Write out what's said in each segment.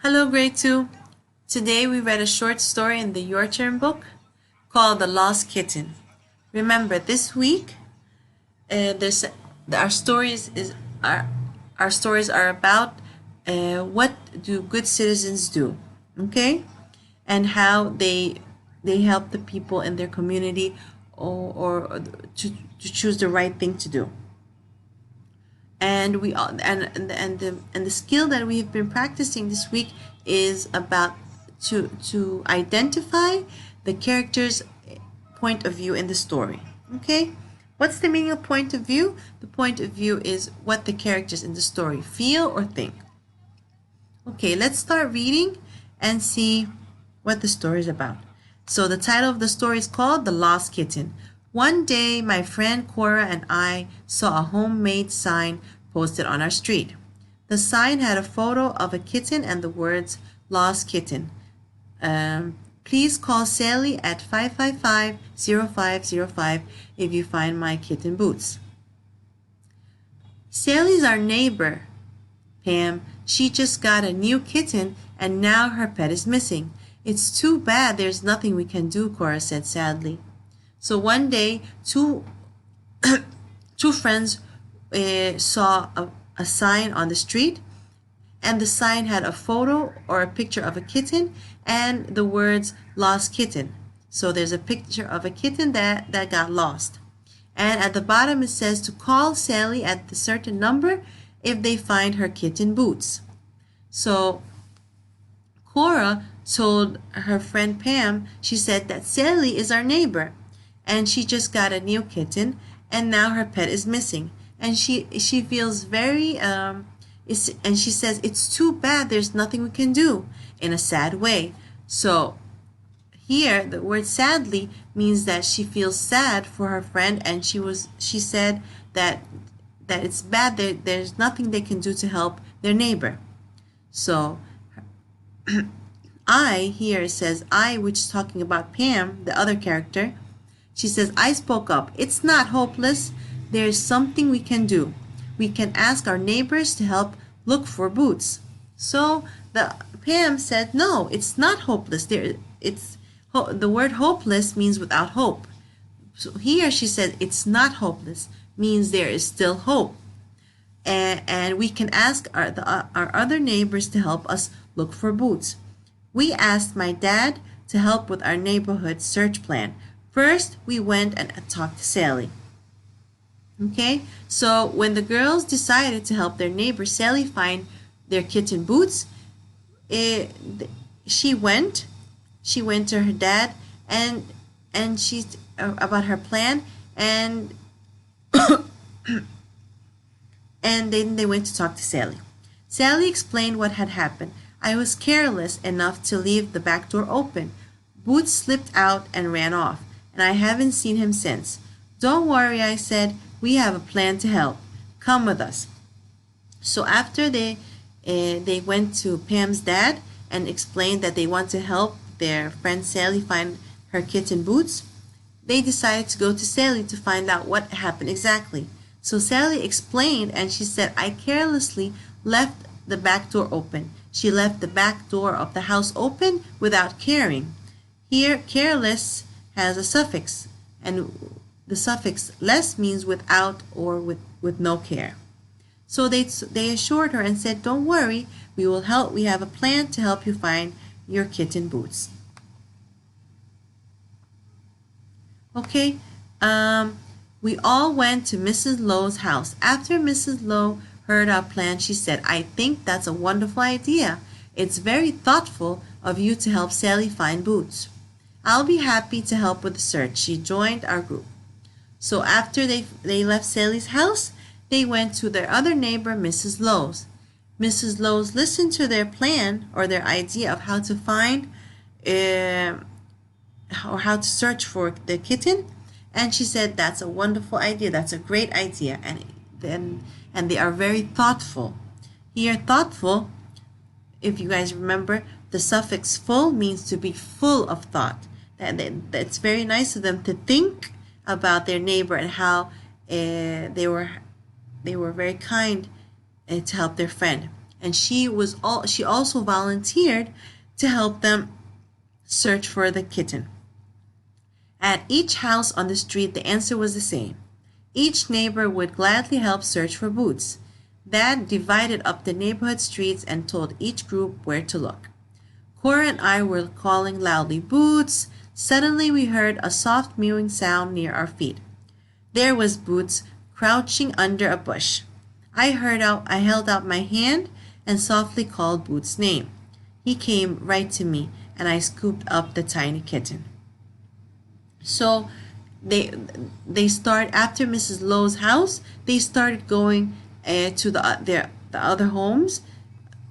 Hello, grade 2. Today we read a short story in the Your Turn book called The Lost Kitten. Remember, this week there's our stories is our stories are about what do good citizens do, okay, and how they help the people in their community or to choose the right thing to do. And we all and the skill that we've been practicing this week is about to identify the character's point of view in the story. Okay, what's the meaning of point of view? The point of view is what the characters in the story feel or think. Okay, let's start reading and see what the story is about. So the title of the story is called The Lost Kitten. One day, my friend Cora and I saw a homemade sign posted on our street. The sign had a photo of a kitten and the words, Lost Kitten. Please call Sally at 555-0505 if you find my kitten boots. Sally's our neighbor, Pam. She just got a new kitten and now her pet is missing. It's too bad there's nothing we can do, Cora said sadly. So one day, two friends saw a sign on the street, and the sign had a photo or a picture of a kitten and the words Lost Kitten. So there's a picture of a kitten that got lost. And at the bottom it says to call Sally at the certain number if they find her kitten boots. So Cora told her friend Pam, she said that Sally is our neighbor and she just got a new kitten and now her pet is missing. And she feels very, and she says, it's too bad there's nothing we can do, in a sad way. So here, the word sadly means that she feels sad for her friend, and she said that it's bad, there's nothing they can do to help their neighbor. So I, here it says I, which is talking about Pam, the other character. She says, I spoke up. It's not hopeless. There's something we can do. We can ask our neighbors to help look for boots. So Pam said, no, it's not hopeless. The word hopeless means without hope. So here she said, it's not hopeless, means there is still hope. And we can ask our other neighbors to help us look for boots. We asked my dad to help with our neighborhood search plan. First, we went and talked to Sally. Okay, so when the girls decided to help their neighbor Sally find their kitten boots, she went to her dad and she about her plan, and and then they went to talk to Sally. Sally explained what had happened. I was careless enough to leave the back door open. Boots slipped out and ran off, and I haven't seen him since. Don't worry, I said. We have a plan to help. Come with us. So after they went to Pam's dad and explained that they want to help their friend Sally find her kitten boots, they decided to go to Sally to find out what happened exactly. So Sally explained, and she said, I carelessly left the back door open. She left the back door of the house open without caring. Here, careless has a suffix, and the suffix less means without or with no care. So they assured her and said, don't worry, we will help. We have a plan to help you find your kitten boots. Okay, we all went to Mrs. Lowe's house. After Mrs. Lowe heard our plan, she said, I think that's a wonderful idea. It's very thoughtful of you to help Sally find boots. I'll be happy to help with the search. She joined our group. So after they left Sally's house, they went to their other neighbor, Mrs. Lowe's. Mrs. Lowe's listened to their plan or their idea of how to find or how to search for the kitten, and she said, that's a wonderful idea. That's a great idea. And they are very thoughtful. Here, thoughtful, if you guys remember, the suffix full means to be full of thought. That's very nice of them to think about their neighbor and how they were very kind to help their friend. and she also volunteered to help them search for the kitten. At each house on the street, the answer was the same. Each neighbor would gladly help search for Boots. Dad divided up the neighborhood streets and told each group where to look. Cora and I were calling loudly, "Boots!" Suddenly we heard a soft mewing sound near our feet. There was Boots crouching under a bush. I held out my hand and softly called Boots' name. He came right to me, and I scooped up the tiny kitten. So they start after Mrs. Lowe's house. They started going to the other homes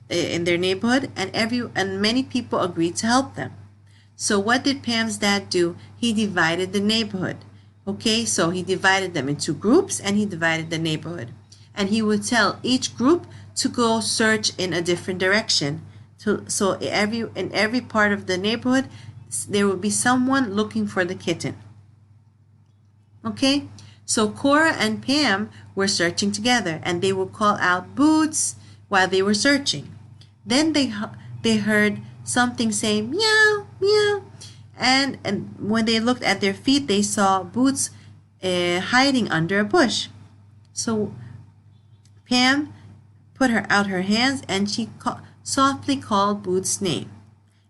in their neighborhood, and many people agreed to help them. So what did Pam's dad do? He divided the neighborhood. Okay, so he divided them into groups, and he divided the neighborhood, and he would tell each group to go search in a different direction. So in every part of the neighborhood, there would be someone looking for the kitten. Okay, so Cora and Pam were searching together, and they would call out "Boots" while they were searching. Then they heard something say "meow, meow," and when they looked at their feet, they saw Boots hiding under a bush. So Pam put out her hands, and she softly called Boots' name,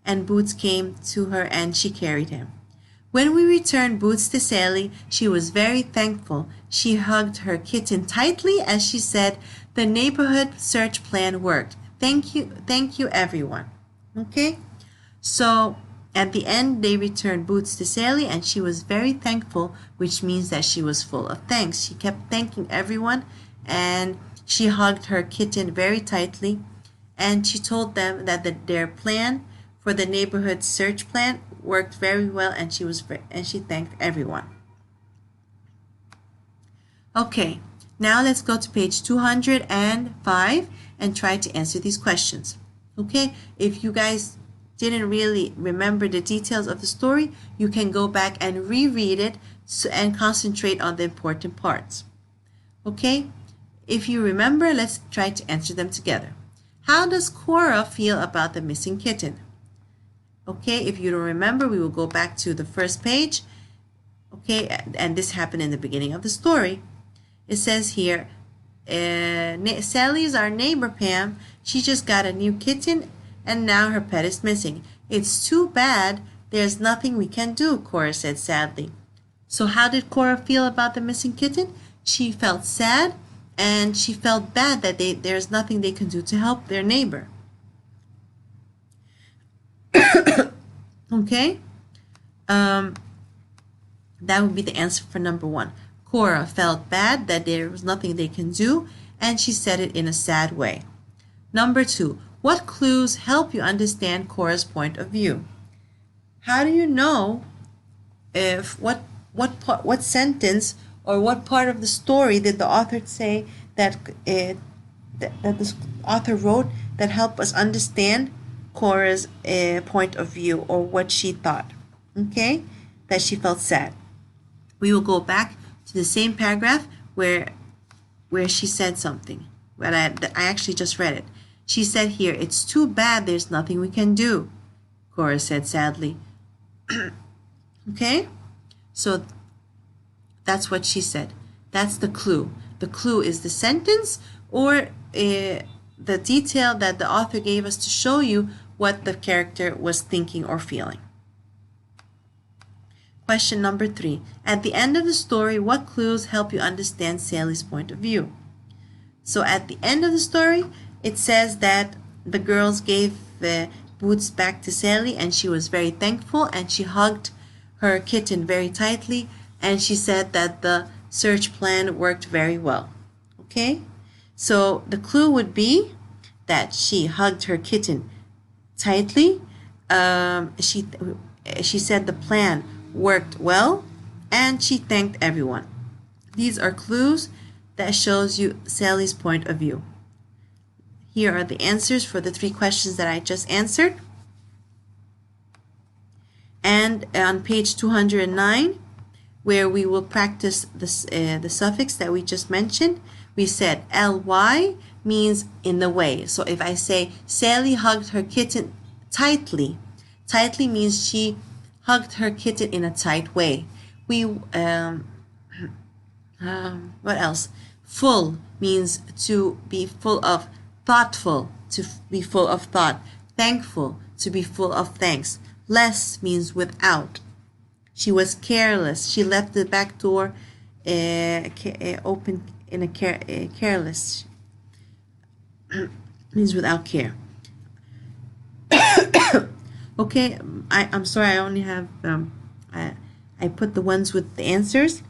and Boots came to her, and she carried him. When we returned Boots to Sally, she was very thankful. She hugged her kitten tightly as she said, "The neighborhood search plan worked. Thank you everyone." Okay, so at the end they returned Boots to Sally, and she was very thankful, which means that she was full of thanks. She kept thanking everyone, and she hugged her kitten very tightly, and she told them that their plan for the neighborhood search plan worked very well, and she thanked everyone. Okay, now let's go to page 205 and try to answer these questions. Okay, if you guys didn't really remember the details of the story, you can go back and reread it and concentrate on the important parts. Okay, if you remember, let's try to answer them together. How does Cora feel about the missing kitten? Okay, if you don't remember, we will go back to the first page. Okay, and this happened in the beginning of the story. It says here, Sally's our neighbor, Pam. She just got a new kitten, and now her pet is missing. It's too bad. There's nothing we can do, Cora said sadly. So how did Cora feel about the missing kitten? She felt sad, and she felt bad that there's nothing they can do to help their neighbor. Okay, that would be the answer for number one. Cora felt bad that there was nothing they can do, and she said it in a sad way. Number two, what clues help you understand Cora's point of view? How do you know if what sentence or what part of the story did the author say that the author wrote that help us understand Cora's point of view, or what she thought? Okay, that she felt sad. We will go back to the same paragraph where she said something. But I actually just read it. She said here, "It's too bad there's nothing we can do," Cora said sadly. Okay, so that's what she said. That's the clue. The clue is the sentence or the detail that the author gave us to show you what the character was thinking or feeling. Question number 3. At the end of the story, what clues help you understand Sally's point of view? So at the end of the story, it says that the girls gave the Boots back to Sally, and she was very thankful, and she hugged her kitten very tightly, and she said that the search plan worked very well. Okay, so the clue would be that she hugged her kitten tightly. She said the plan worked well, and she thanked everyone. These are clues that shows you Sally's point of view. Here are the answers for the 3 questions that I just answered. And on page 209, where we will practice the suffix that we just mentioned, we said ly means in the way. So if I say Sally hugged her kitten tightly, tightly means she hugged her kitten in a tight way. What else? Full means to be full of, thoughtful, to be full of thought, thankful, to be full of thanks. Less means without. She was careless. She left the back door open in a careless means without care. Okay, I'm sorry, I only have I put the ones with the answers.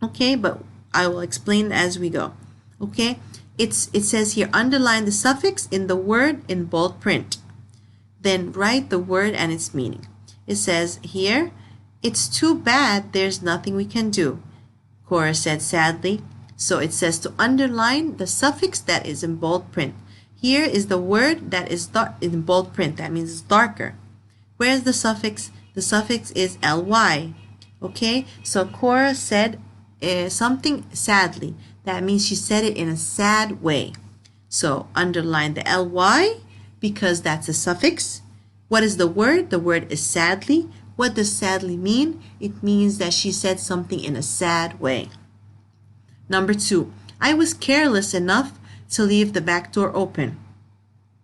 Okay, but I will explain as we go. Okay, it says here, underline the suffix in the word in bold print. Then write the word and its meaning. It says here, it's too bad there's nothing we can do, Cora said sadly. So it says to underline the suffix that is in bold print. Here is the word that is in bold print. That means it's darker. Where's the suffix? The suffix is ly. Okay, so Cora said something sadly. That means she said it in a sad way. So underline the ly because that's a suffix. What is the word? The word is sadly. What does sadly mean? It means that she said something in a sad way. Number 2, I was careless enough to leave the back door open.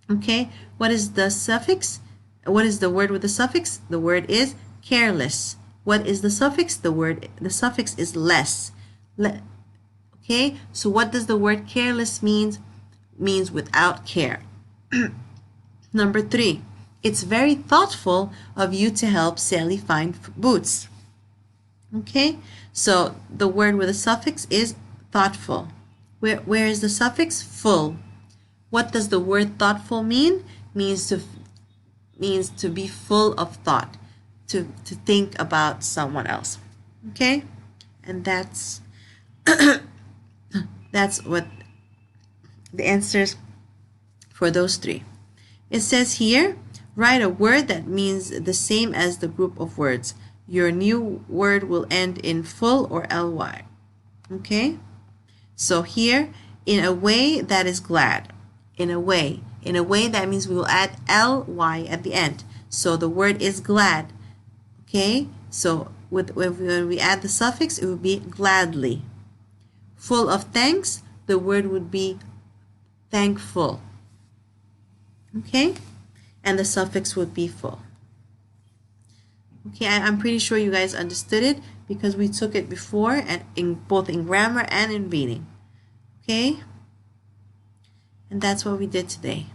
Okay, what is the suffix? What is the word with the suffix? The word is careless. What is the suffix? The suffix is less. Okay, so what does the word careless mean? Means without care. Number 3, it's very thoughtful of you to help Sally find boots. Okay, so the word with a suffix is thoughtful. Where is the suffix? Full. What does the word thoughtful mean? Means to be full of thought, to think about someone else. Okay, and that's that's what the answers for those 3. It says here, write a word that means the same as the group of words. Your new word will end in full or ly. Okay? So here, in a way that is glad. In a way that means we will add ly at the end. So the word is glad. Okay? So when we add the suffix, it would be gladly. Full of thanks, the word would be thankful. Okay? And the suffix would be full. Okay, I'm pretty sure you guys understood it because we took it before and both in grammar and in reading. Okay? And that's what we did today.